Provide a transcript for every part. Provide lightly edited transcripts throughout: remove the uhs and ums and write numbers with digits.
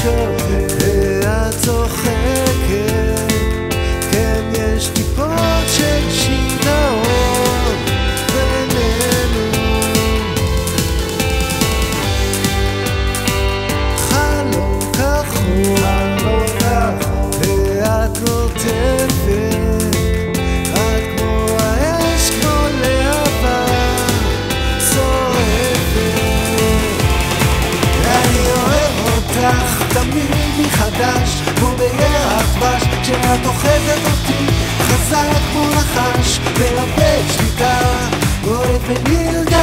שותק ואת צוחקת, כן יש טיפות של שיגעון בינינו. חלום כחול ואת נוטפת, את כמו האש, כמו להבה שורפת. אני אוהב אותך תמיד מחדש, כמו בירח דבש, כשאת אוחזת אותי חזק כמו נחש, מאבד שליטה, אוהב ונרגש.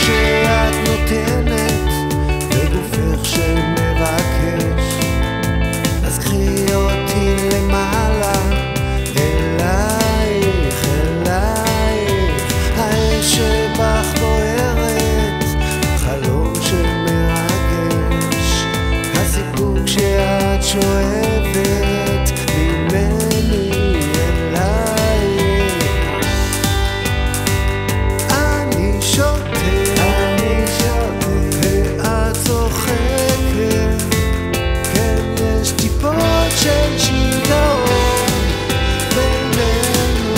שאת נותנת בגופך שמבקש, אז קחי אותי למעלה אלייך, אלייך. האש שבך בוערת, חלום שמרגש, הסיפוק שאת שואבת ממני אלייך. אני שותק ואת צוחקת, כן יש טיפות של שיגעון בינינו.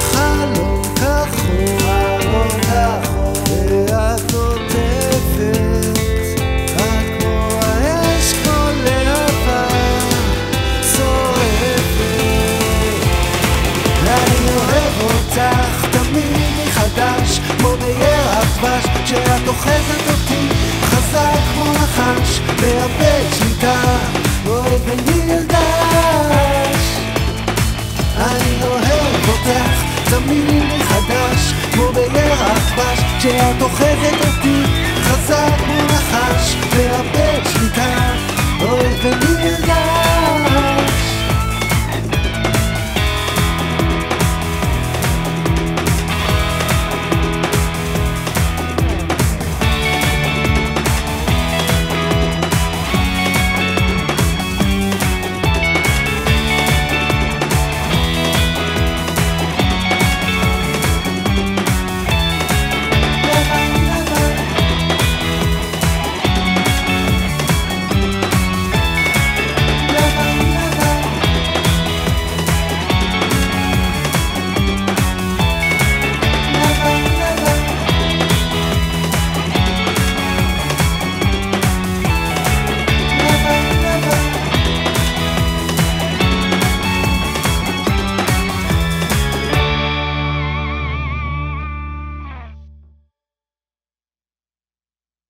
חלום כחול ואת נוטפת, את כמו האש, כמו להבה שורפת. אני אוהב אותך תמיד מחדש, כמו בירח דבש, כשאת אוחזת אותי חזק כמו נחש, מאבד שליטה, אוהב ונרגש. אני אוהב אותך תמיד מחדש, כמו בירח דבש, כשאת אוחזת אותי חזק כמו נחש,